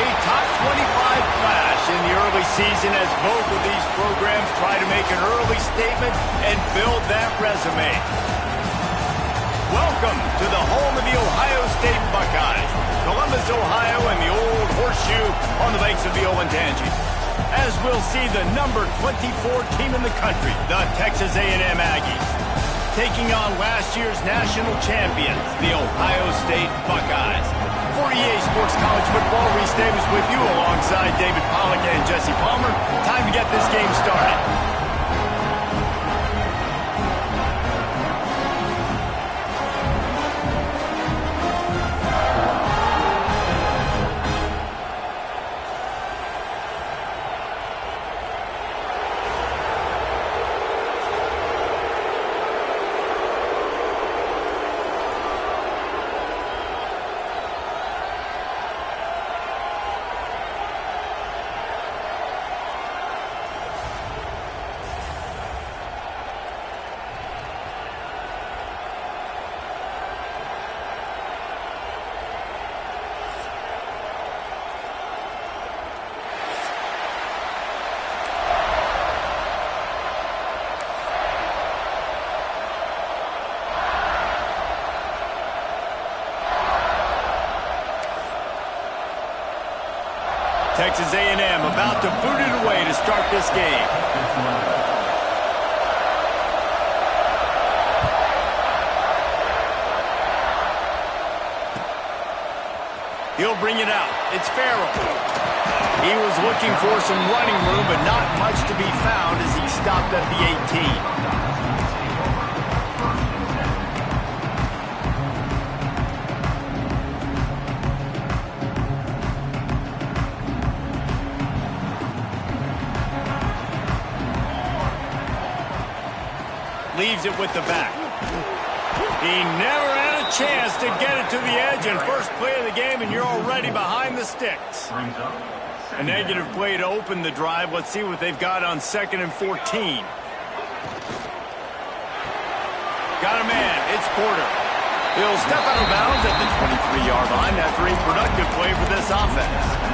A top 25 clash in the early season as both of these programs try to make an early statement and build that resume. Welcome to the home of the Ohio State Buckeyes, Columbus, Ohio, and the old horseshoe on the banks of the Olentangy. As we'll see the number 24 team in the country, the Texas A&M Aggies, taking on last year's national champions, the Ohio State Buckeyes. For EA Sports College Football, Reese Davis with you alongside David Pollack and Jesse Palmer. Time to get this game started. Texas A&M about to boot it away to start this game. He'll bring it out. It's Farrell. He was looking for some running room, but not much to be found as he stopped at the 18. Leaves it with the back. He never had a chance to get it to the edge, and first play of the game, and you're already behind the sticks. A negative play to open the drive. Let's see what they've got on 2nd and 14. Got a man. It's Porter. He'll step out of bounds at the 23-yard line after a productive play for this offense.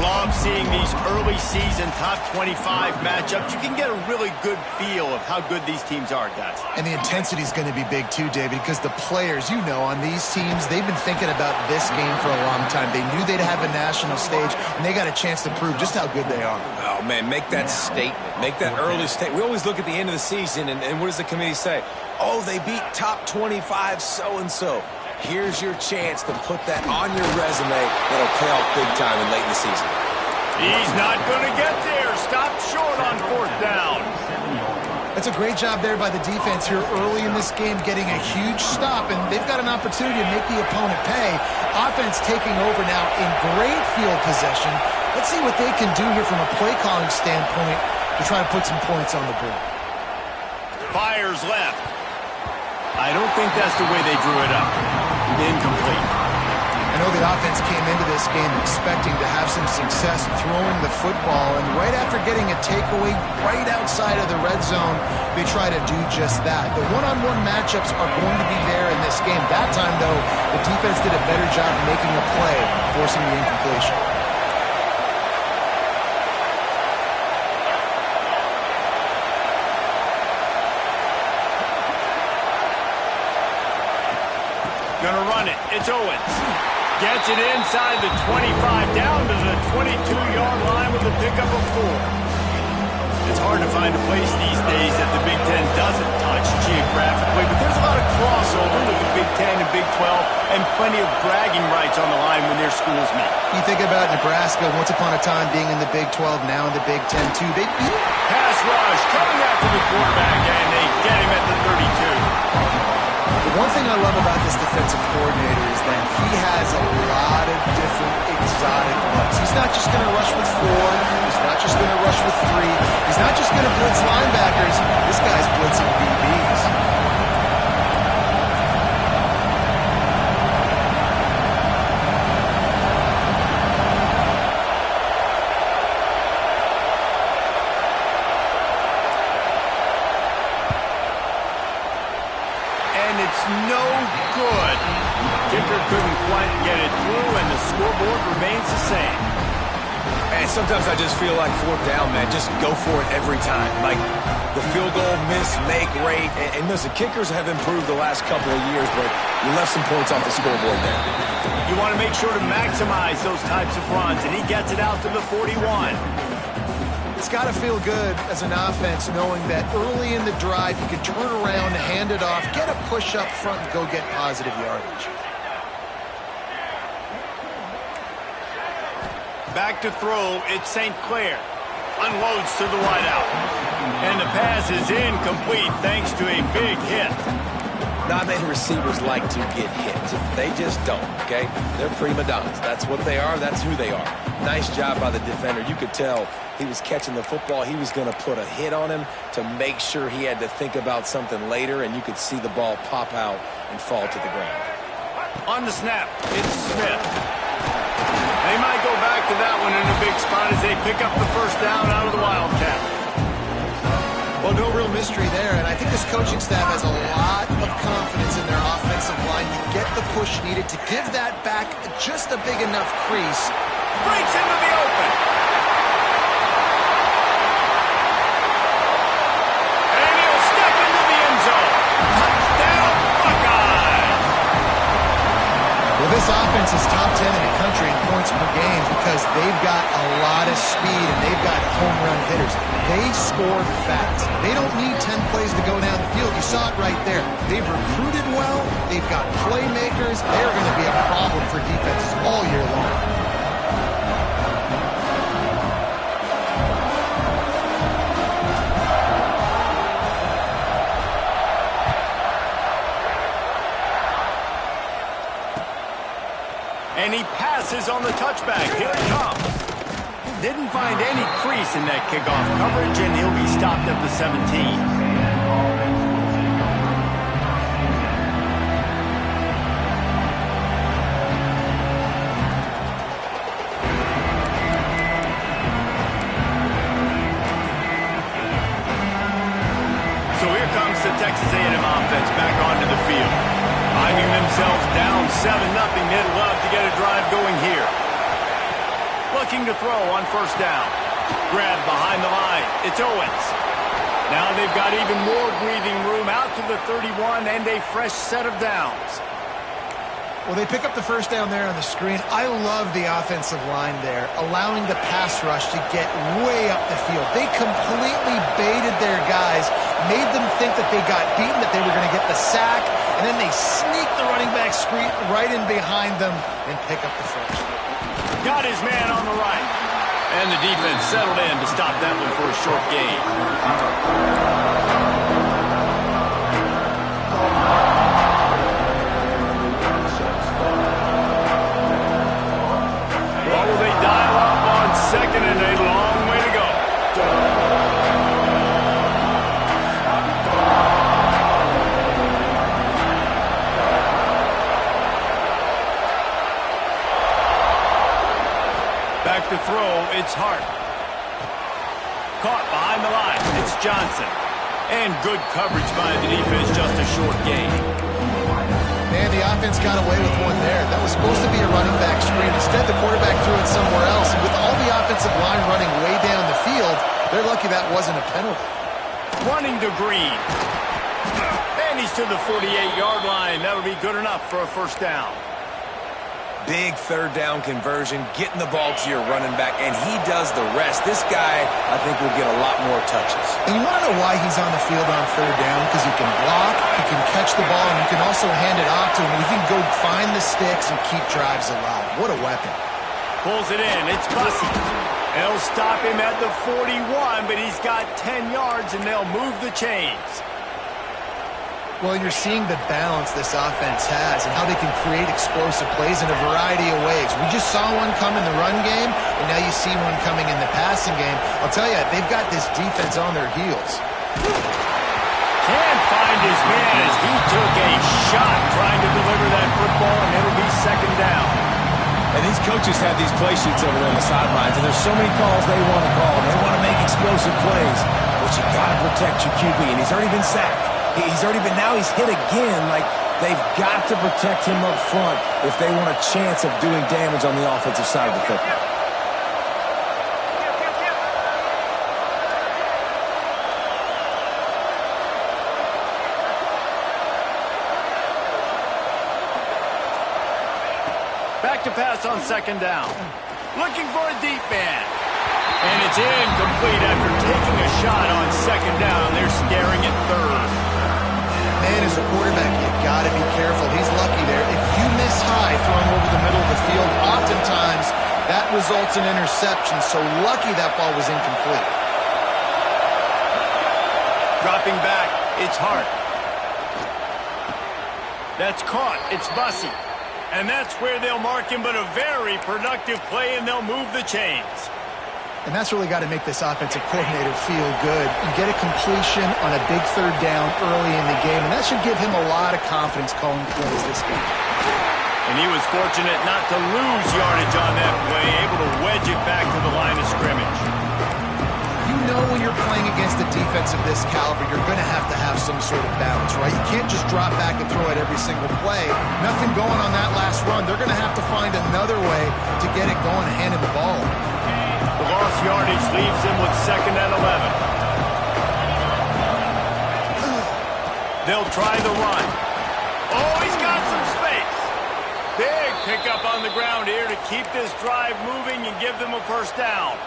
Love seeing these early season top 25 matchups. You can get a really good feel of how good these teams are, guys. And the intensity is going to be big too, David, because the players, you know, on these teams, they've been thinking about this game for a long time. They knew they'd have a national stage, and they got a chance to prove just how good they are. Oh, man, make that statement. Make that early statement. We always look at the end of the season, and what does the committee say? Oh, they beat top 25 so-and-so. Here's your chance to put that on your resume that'll pay off big time and late in the season. He's not going to get there. Stop short on 4th down. That's a great job there by the defense here early in this game, getting a huge stop, and they've got an opportunity to make the opponent pay. Offense taking over now in great field possession. Let's see what they can do here from a play-calling standpoint to try to put some points on the board. Fires left. I don't think that's the way they drew it up. Incomplete. I know the offense came into this game expecting to have some success throwing the football, and right after getting a takeaway right outside of the red zone, they try to do just that. The one-on-one matchups are going to be there in this game. That time, though, the defense did a better job making a play, forcing the incompletion. Gonna run it. It's Owens. Gets it inside the 25, down to the 22-yard line with a pickup of 4. It's hard to find a place these days that the Big Ten doesn't touch geographically, but there's a lot of crossover with the Big Ten and Big 12 and plenty of bragging rights on the line when their schools meet. You think about Nebraska, once upon a time being in the Big 12, now in the Big 10 too. They beat. Pass rush coming after the quarterback, and they get him at the 32. The one thing I love about this defensive coordinator is that he has a lot of different exotic looks. He's not just going to rush with 4. He's not just going to rush with 3. He's not just going to blitz linebackers. This guy's blitzing DBs. No good. Kicker couldn't quite get it through, and the scoreboard remains remains the same. And sometimes I just feel like fourth down, man, just go for it every time. Like the field goal miss, make rate. And listen, kickers have improved the last couple of years, but you left some points off the scoreboard there. You want to make sure to maximize those types of runs, and he gets it out to the 41. It's got to feel good as an offense knowing that early in the drive you can turn around, hand it off, get a push up front, and go get positive yardage. Back to throw, it's St. Clair. Unloads to the wideout. And the pass is incomplete thanks to a big hit. Not many receivers like to get hit. They just don't, okay? They're prima donnas. That's what they are. That's who they are. Nice job by the defender. You could tell he was catching the football. He was going to put a hit on him to make sure he had to think about something later, and you could see the ball pop out and fall to the ground. On the snap, it's Smith. They might go back to that one in a big spot as they pick up the first down out of the Wildcat. Well, no real mystery there, and I think this coaching staff has a lot of confidence in their offensive line to get the push needed to give that back just a big enough crease. Breaks into the open. And he'll step into the end zone. Touchdown, Buckeyes! Well, this offense is top 10 in the country in points per game because they've got a lot of speed and they've got home run hitters. They score fast. They don't need 10 plays to go down the field. You saw it right there. They've recruited well. They've got playmakers. They're going to be a problem for defenses all year long. And he passes on the touchback. Here it comes. Didn't find any crease in that kickoff coverage, and he'll be stopped at the 17. So here comes the Texas A&M offense back onto the field. Finding themselves down 7-0, they'd love to get a drive going here. Looking to throw on first down. Grab behind the line. It's Owens. Now they've got even more breathing room out to the 31 and a fresh set of downs. Well, they pick up the first down there on the screen. I love the offensive line there, allowing the pass rush to get way up the field. They completely baited their guys, made them think that they got beaten, that they were going to get the sack, and then they sneak the running back screen right in behind them and pick up the first. Got his man on the right. And the defense settled in to stop that one for a short gain. Well, will they dial up on second and a long way to go? Back to throw, it's Hart. Caught behind the line, it's Johnson. And good coverage by the defense, just a short gain. Man, the offense got away with one there. That was supposed to be a running back screen. Instead, the quarterback threw it somewhere else. And with all the offensive line running way down the field, they're lucky that wasn't a penalty. Running to Green. And he's to the 48-yard line. That'll be good enough for a first down. Big third down conversion, getting the ball to your running back, and he does the rest. This guy, I think, will get a lot more touches. And you want to know why he's on the field on third down? Because he can block, he can catch the ball, and you can also hand it off to him. He can go find the sticks and keep drives alive. What a weapon. Pulls it in. It's Bussey. They'll stop him at the 41, but he's got 10 yards, and they'll move the chains. Well, you're seeing the balance this offense has and how they can create explosive plays in a variety of ways. We just saw one come in the run game, and now you see one coming in the passing game. I'll tell you, they've got this defense on their heels. Can't find his man as he took a shot trying to deliver that football, and it'll be second down. And these coaches have these play sheets over there on the sidelines, and there's so many calls they want to call. They want to make explosive plays, but you got to protect your QB, and he's already been sacked. He's already been, now he's hit again. Like, They've got to protect him up front if they want a chance of doing damage on the offensive side of the football. Back to pass on second down. Looking for a deep man. And it's incomplete after taking a shot on second down. They're staring at third. Man, as a quarterback, you got to be careful. He's lucky there. If you miss high throwing over the middle of the field, oftentimes that results in interception. So lucky that ball was incomplete. Dropping back, it's Hart. That's caught. It's Bussey. And that's where they'll mark him, but a very productive play, and they'll move the chains. And that's really got to make this offensive coordinator feel good. You get a completion on a big third down early in the game, and that should give him a lot of confidence calling plays this game. And he was fortunate not to lose yardage on that play, able to wedge it back to the line of scrimmage. You know when you're playing against a defense of this caliber, you're going to have some sort of balance, right? You can't just drop back and throw it every single play. Nothing going on that last run. They're going to have to find another way to get it going, handing the ball. The lost yardage leaves him with second and 11. They'll try the run. Oh, he's got some space. Big pickup on the ground here to keep this drive moving and give them a first down.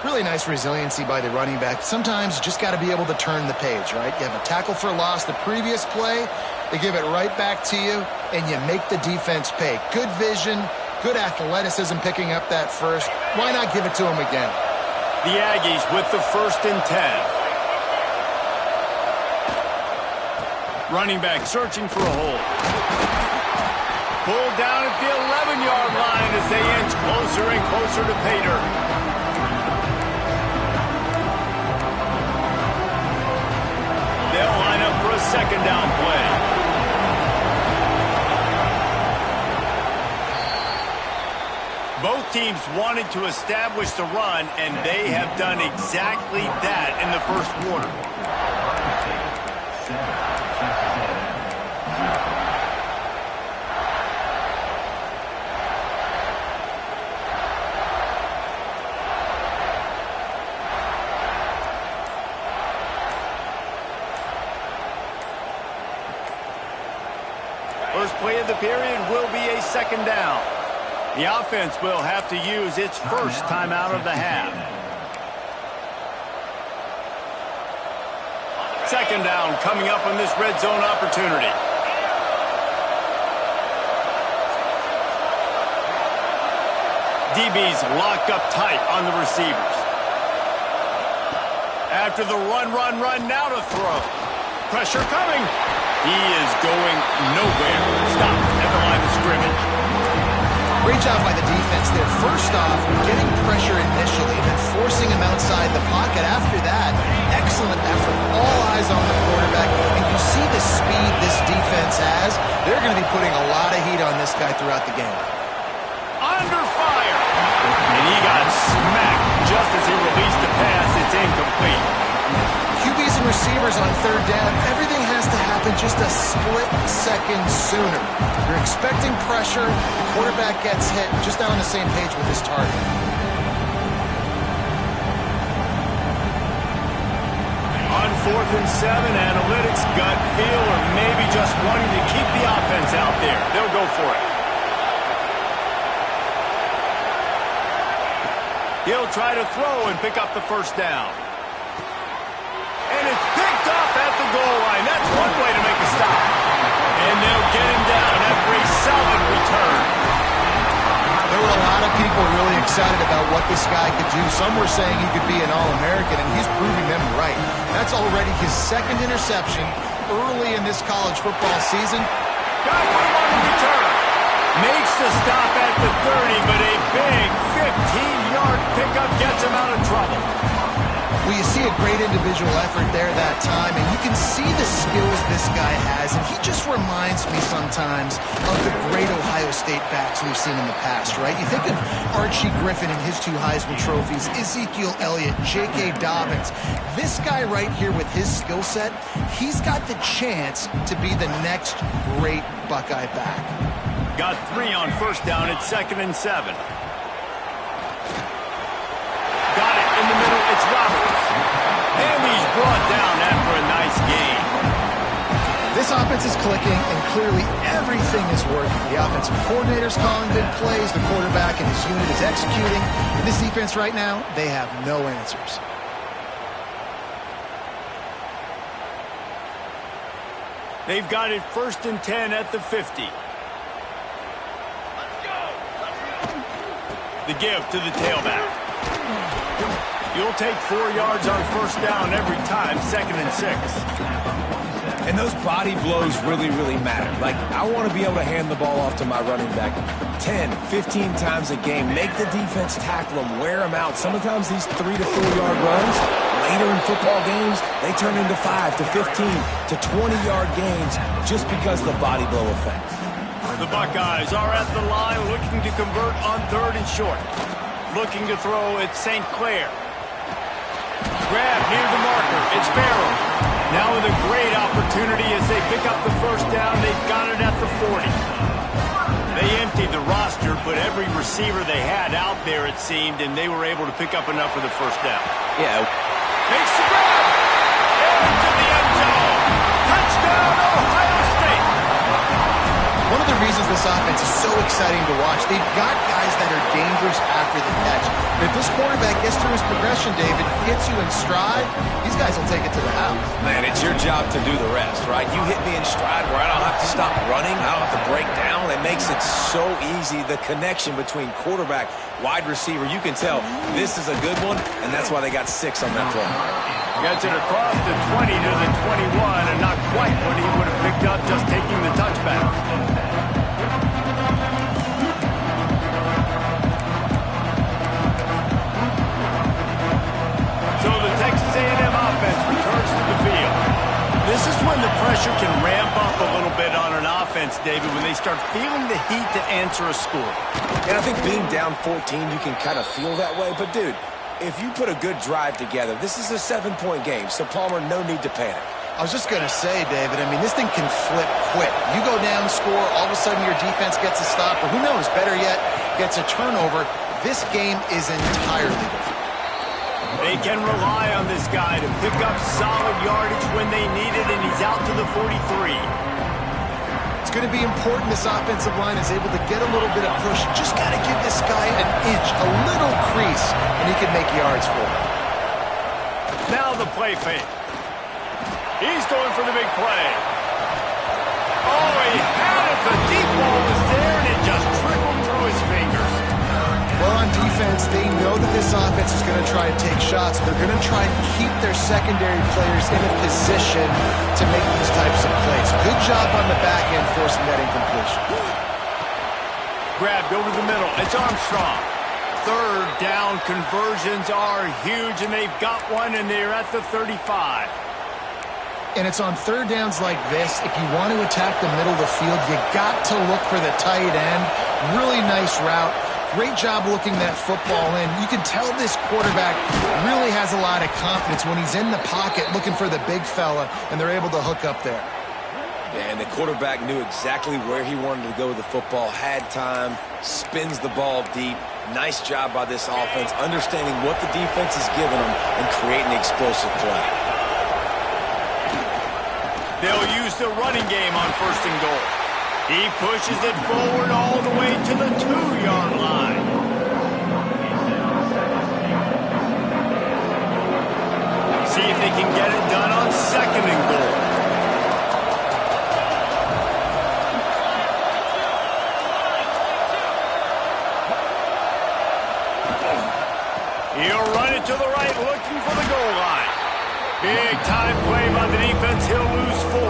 Really nice resiliency by the running back. Sometimes you just got to be able to turn the page, right? You have a tackle for loss the previous play, they give it right back to you, and you make the defense pay. Good vision, good athleticism picking up that first. Why not give it to him again? The Aggies with the 1st and 10. Running back searching for a hole. Pulled down at the 11-yard line as they inch closer and closer to pay dirt. They'll line up for a second down play. Both teams wanted to establish the run, and they have done exactly that in the first quarter. First play of the period will be a second down. The offense will have to use its first timeout of the half. Second down coming up on this red zone opportunity. DB's locked up tight on the receivers. After the run, now to throw. Pressure coming. He is going nowhere. Stopped at the line of scrimmage. Great job by the defense there. First off, getting pressure initially, then forcing him outside the pocket. After that, excellent effort. All eyes on the quarterback. And you see the speed this defense has. They're going to be putting a lot of heat on this guy throughout the game. Under fire. And he got smacked just as he released the pass. It's incomplete. QBs and receivers on third down, everything has to happen just a split second sooner. You're expecting pressure, the quarterback gets hit, just not on the same page with his target. On 4th and 7, analytics, gut feel, or maybe just wanting to keep the offense out there. They'll go for it. He'll try to throw and pick up the first down. And it's picked off at the goal line. That's one way to make a stop. And they'll get him down after a solid return. There were a lot of people really excited about what this guy could do. Some were saying he could be an All-American, and he's proving them right. That's already his second interception early in this college football season. Got one on the return. Makes the stop at the 30, but a big 15-yard pickup gets him out of trouble. Well, you see a great individual effort there that time, and you can see the skills this guy has, and he just reminds me sometimes of the great Ohio State backs we've seen in the past, right? You think of Archie Griffin and his 2 Heisman trophies, Ezekiel Elliott, J.K. Dobbins. This guy right here with his skill set, he's got the chance to be the next great Buckeye back. Got 3 on first down. It's 2nd and 7. Got it in the middle. It's Roberts. And he's brought down after a nice gain. This offense is clicking, and clearly everything is working. The offensive coordinator's calling good plays. The quarterback and his unit is executing. And this defense right now, they have no answers. They've got it 1st and 10 at the 50. The give to the tailback. You'll take 4 yards on first down every time, 2nd and 6. And those body blows really, really matter. Like, I want to be able to hand the ball off to my running back 10, 15 times a game. Make the defense tackle them, wear them out. Sometimes these 3 to 4 yard runs, later in football games, they turn into 5 to 15 to 20-yard gains just because of the body blow effect. The Buckeyes are at the line looking to convert on 3rd and short. Looking to throw at St. Clair. Grab near the marker. It's Farrell. Now with a great opportunity as they pick up the first down. They've got it at the 40. They emptied the roster, but every receiver they had out there, it seemed, and they were able to pick up enough for the first down. Yeah. Makes the grab. Into the end zone. Touchdown, Ohio State. One of the reasons this offense is so exciting to watch, they've got guys that are dangerous after the catch. But if this quarterback gets through his progression, David, hits you in stride, these guys will take it to the house. Man, it's your job to do the rest, right? You hit me in stride where I don't have to stop running. I don't have to break down. It makes it so easy. The connection between quarterback, wide receiver, you can tell this is a good one, and that's why they got 6 on that play. Gets it across the 20 to the 21, and not quite what he would have picked up just taking the touchback. So the Texas A&M offense returns to the field. This is when the pressure can ramp up a little bit on an offense, David, when they start feeling the heat to answer a score. And I think being down 14, you can kind of feel that way. But, dude, if you put a good drive together, this is a 7-point game. So, Palmer, no need to panic. I was just going to say, David, I mean, this thing can flip quick. You go down, score, all of a sudden your defense gets a stop, or who knows, better yet, gets a turnover. This game is entirely different. They can rely on this guy to pick up solid yardage when they need it, and he's out to the 43. It's going to be important this offensive line is able to get a little bit of push. Just got to give this guy an inch, a little crease, and he can make yards for it. Now the play fake. He's going for the big play. Oh, he had it. The deep ball was there, and it just trickled through his fingers. Well, on defense, they know that this offense is going to try and take shots. They're going to try and keep their secondary players in a position to make these types of plays. Good job on the back end forcing that incompletion. Grabbed over the middle. It's Armstrong. 3rd down conversions are huge, and they've got one, and they're at the 35. And it's on 3rd downs like this. If you want to attack the middle of the field, you got to look for the tight end. Really nice route. Great job looking that football in. You can tell this quarterback really has a lot of confidence when he's in the pocket looking for the big fella, and they're able to hook up there. Yeah, and the quarterback knew exactly where he wanted to go with the football, had time, spins the ball deep. Nice job by this offense, understanding what the defense is giving them and creating explosive play. They'll use the running game on 1st and goal. He pushes it forward all the way to the 2-yard line. See if they can get it done on 2nd and goal. He'll run it to the right, looking for the goal line. Big time play by the defense. He'll lose 4.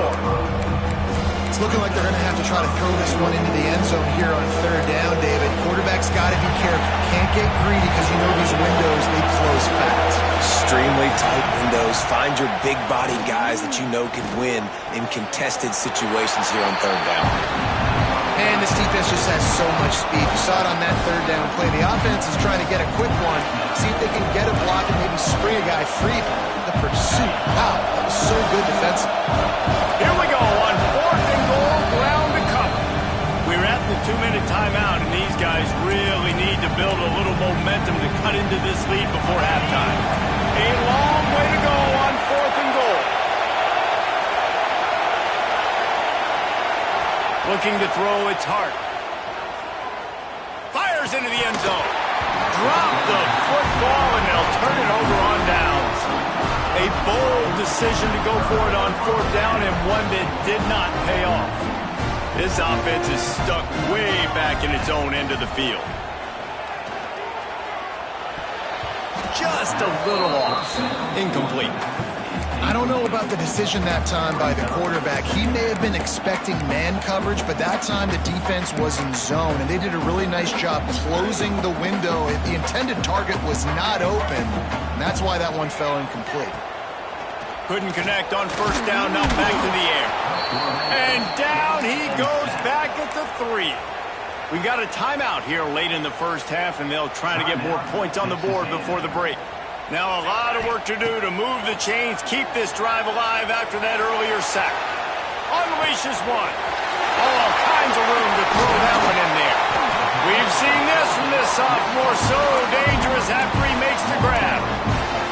It's looking like they're going to have to try to throw this one into the end zone here on 3rd down, David. Quarterback's got to be careful. Can't get greedy because you know these windows, they close fast. extremely tight windows. Find your big body guys that you know can win in contested situations here on third down. Man, this defense just has so much speed. You saw it on that third down play. The offense is trying to get a quick one, see if they can get a block and maybe spring a guy free. The pursuit, wow, that was so good defensively. Here we go on 4th and goal, ground to cover. We're at the 2-minute timeout, and these guys really need to build a little momentum to cut into this lead before halftime. A long way to go on 4th and goal. Looking to throw, it's Hart. Fires into the end zone. Drop the football, and they'll turn it over on downs. A bold decision to go for it on 4th down, and one that did not pay off. This offense is stuck way back in its own end of the field. Just a little off. Incomplete. I don't know about the decision that time by the quarterback. He may have been expecting man coverage, but that time the defense was in zone, and they did a really nice job closing the window. The intended target was not open, and that's why that one fell incomplete. Couldn't connect on 1st down, now back to the air. And down he goes back at the 3. We've got a timeout here late in the first half, and they'll try to get more points on the board before the break. Now a lot of work to do to move the chains, keep this drive alive after that earlier sack. Unleashes one. All kinds of room to throw that one in there. We've seen this from this sophomore, so dangerous after he makes the grab.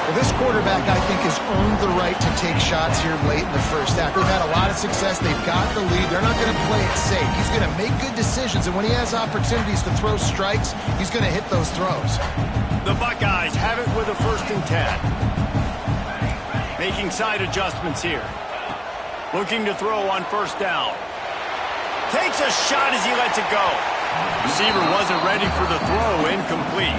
Well, this quarterback, I think, has earned the right to take shots here late in the first half. They've had a lot of success. They've got the lead. They're not going to play it safe. He's going to make good decisions, and when he has opportunities to throw strikes, he's going to hit those throws. The Buckeyes have it with a 1st and 10. Making side adjustments here. Looking to throw on 1st down. Takes a shot as he lets it go. Receiver wasn't ready for the throw. Incomplete.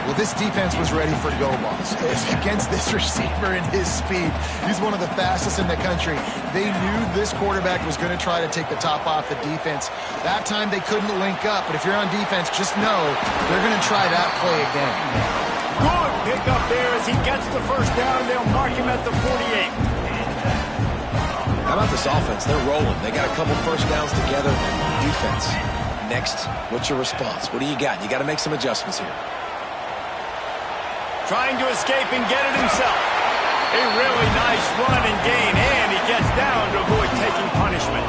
Well, this defense was ready for go balls. Against this receiver and his speed, he's one of the fastest in the country. They knew this quarterback was going to try to take the top off the defense. That time they couldn't link up, but if you're on defense, just know they're going to try that play again. Good pick up there as he gets the 1st down. They'll mark him at the 48. How about this offense? They're rolling. They got a couple 1st downs together. Defense. Next, what's your response? What do you got? You got to make some adjustments here. Trying to escape and get it himself. A really nice run and gain, and he gets down to avoid taking punishment.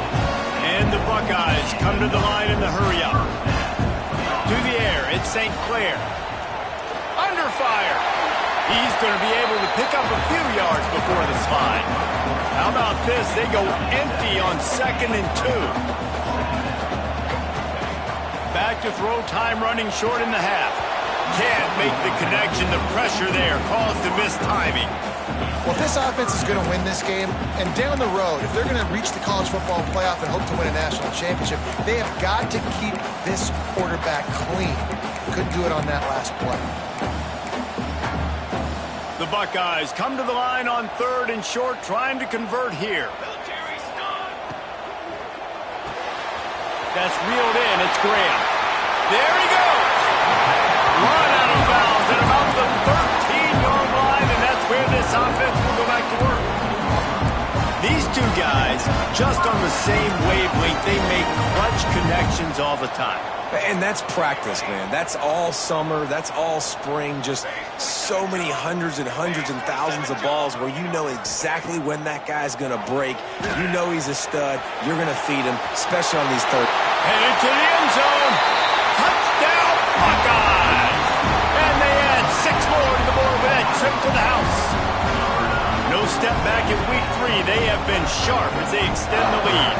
And the Buckeyes come to the line in the hurry up. To the air, it's St. Clair. Under fire. He's going to be able to pick up a few yards before the slide. How about this? They go empty on 2nd and 2. Back to throw, time running short in the half. Can't make the connection. The pressure there caused the missed timing. Well, if this offense is going to win this game, and down the road, if they're going to reach the college football playoff and hope to win a national championship, they have got to keep this quarterback clean. Couldn't do it on that last play. The Buckeyes come to the line on 3rd and short, trying to convert here. That's reeled in. It's Graham. There he goes. Run out of bounds at about the 13-yard line, and that's where this offense will go back to work. These two guys, just on the same wavelength, they make clutch connections all the time. And that's practice, man. That's all summer. That's all spring. Just so many hundreds and thousands of balls where you know exactly when that guy's going to break. You know he's a stud. You're going to feed him, especially on these third. Headed to the end zone. Touchdown, Buckeyes. And they add 6 more to the board with that trip to the house. No step back in week 3. They have been sharp as they extend the lead.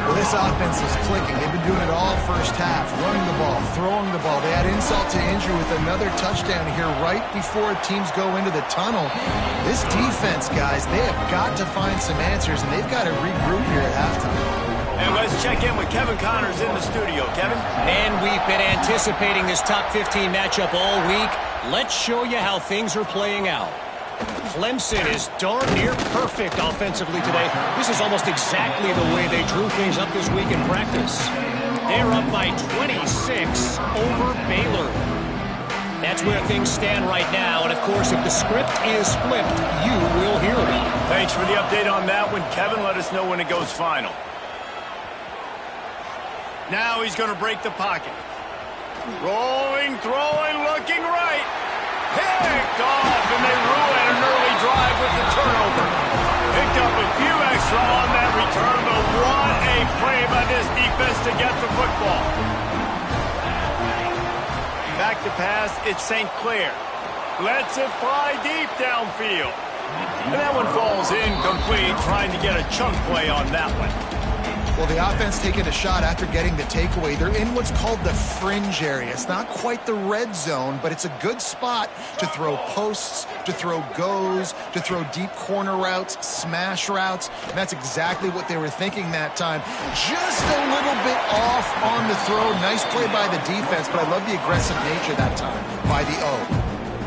Well, this offense is clicking. They've been doing it all first half, running the ball, throwing the ball. They had insult to injury with another touchdown here right before teams go into the tunnel. This defense, guys, they have got to find some answers, and they've got to regroup here at halftime. And let's check in with Kevin Connors in the studio. Kevin? And we've been anticipating this top 15 matchup all week. Let's show you how things are playing out. Clemson is darn near perfect offensively today. This is almost exactly the way they drew things up this week in practice. They're up by 26 over Baylor. That's where things stand right now. And, of course, if the script is flipped, you will hear about it. Thanks for the update on that one, Kevin. Let us know when it goes final. Now he's going to break the pocket. Rolling, throwing, looking right. Picked off, and they ruin an early drive with the turnover. Picked up a few extra on that return, but what a play by this defense to get the football. Back to pass, it's St. Clair. Lets it fly deep downfield. And that one falls incomplete, trying to get a chunk play on that one. Well, the offense taking a shot after getting the takeaway. They're in what's called the fringe area. It's not quite the red zone, but it's a good spot to throw posts, to throw goes, to throw deep corner routes, smash routes. And that's exactly what they were thinking that time. Just a little bit off on the throw. Nice play by the defense, but I love the aggressive nature that time by the O.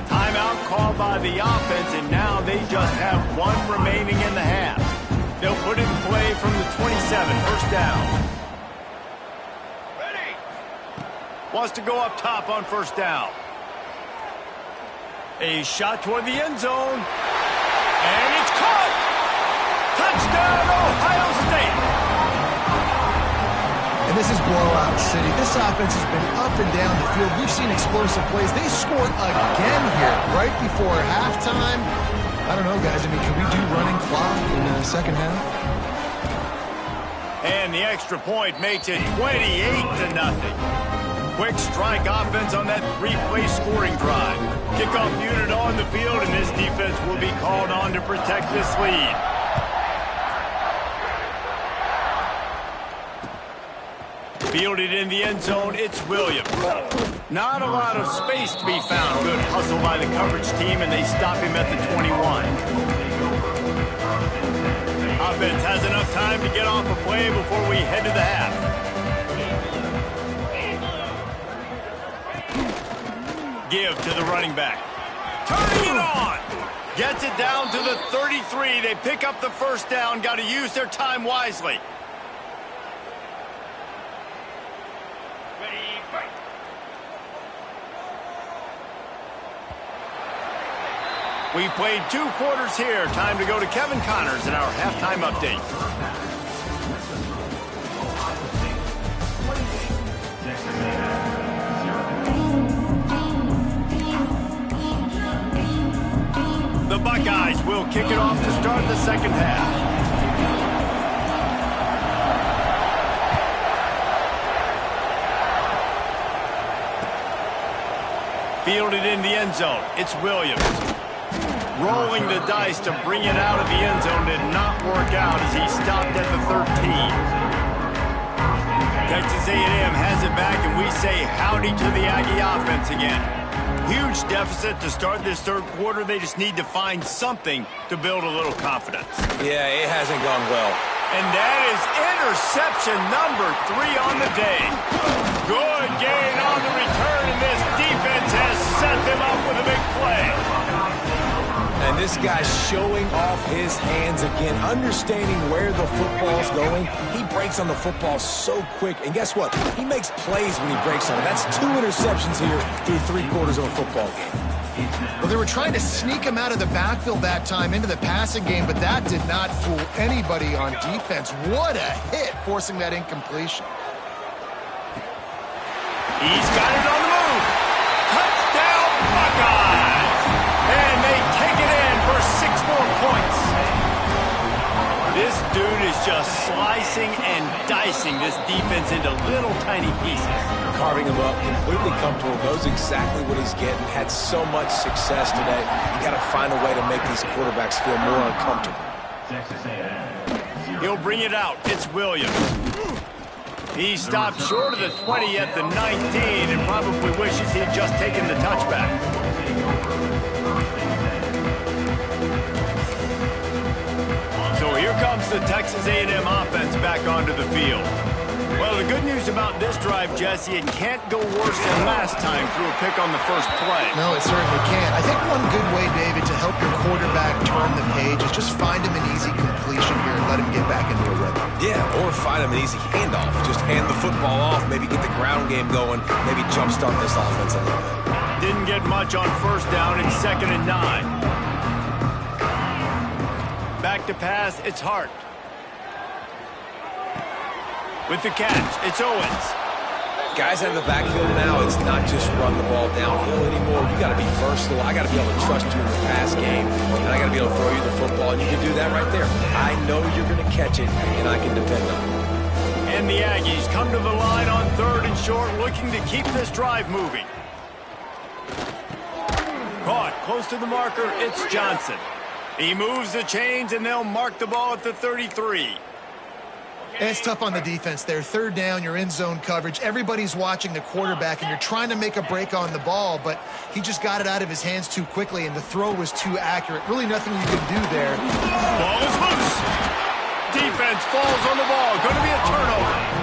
Timeout called by the offense, and now they just have one remaining in the half. They'll put it in play from the 27, first down. Ready. Wants to go up top on first down. A shot toward the end zone. And it's caught. Touchdown, Ohio State. And this is blowout city. This offense has been up and down the field. We've seen explosive plays. They scored again here right before halftime. I don't know, guys. I mean, can we do running clock in the second half? And the extra point makes it 28-0. Quick strike offense on that three-play scoring drive. Kickoff unit on the field, and this defense will be called on to protect this lead. Fielded in the end zone, it's Williams. Not a lot of space to be found. Good hustle by the coverage team, and they stop him at the 21. Offense has enough time to get off a play before we head to the half. Give to the running back. Turning it on. Gets it down to the 33. They pick up the first down. Got to use their time wisely. We've played 2 quarters here. Time to go to Kevin Connors in our halftime update. The Buckeyes will kick it off to start the second half. Fielded in the end zone. It's Williams. Rolling the dice to bring it out of the end zone did not work out as he stopped at the 13. Texas A&M has it back, and we say howdy to the Aggie offense again. Huge deficit to start this third quarter. They just need to find something to build a little confidence. Yeah, it hasn't gone well. And that is interception number 3 on the day. Good gain on the return, and this defense has set them up with a big play. And this guy's showing off his hands again, understanding where the football's going. He breaks on the football so quick. And guess what? He makes plays when he breaks on it. That's 2 interceptions here through 3 quarters of a football game. Well, they were trying to sneak him out of the backfield that time into the passing game, but that did not fool anybody on defense. What a hit, forcing that incompletion. He's got it on the move. Touchdown, Buckeyes! And they take it in for 6 more points. This dude is just slicing and dicing this defense into little tiny pieces. Carving him up, completely comfortable, knows exactly what he's getting, had so much success today. You got to find a way to make these quarterbacks feel more uncomfortable. He'll bring it out. It's Williams. He stopped short of the 20 at the 19 and probably wishes he had just taken the touchback. So here comes the Texas A&M offense back onto the field. Well, the good news about this drive, Jesse, it can't go worse than last time through a pick on the first play. No, it certainly can't. I think one good way, David, to help your quarterback turn the page is just find him an easy completion here and let him get back into a rhythm. Yeah, or find him an easy handoff. Just hand the football off, maybe get the ground game going, maybe jumpstart this offense a little bit. didn't get much on first down. It's 2nd and 9. Back to pass, it's Hart. With the catch, it's Owens. Guys out of the backfield now, it's not just run the ball downhill anymore. You got to be versatile. I got to be able to trust you in the pass game, and I got to be able to throw you the football, and you can do that right there. I know you're going to catch it, and I can depend on it. And the Aggies come to the line on 3rd and short, looking to keep this drive moving. Caught close to the marker, it's Johnson. He moves the chains, and they'll mark the ball at the 33. And it's tough on the defense there. 3rd down, you're in zone coverage. Everybody's watching the quarterback, and you're trying to make a break on the ball, but he just got it out of his hands too quickly, and the throw was too accurate. Really nothing you can do there. Ball is loose. Defense falls on the ball. Going to be a turnover.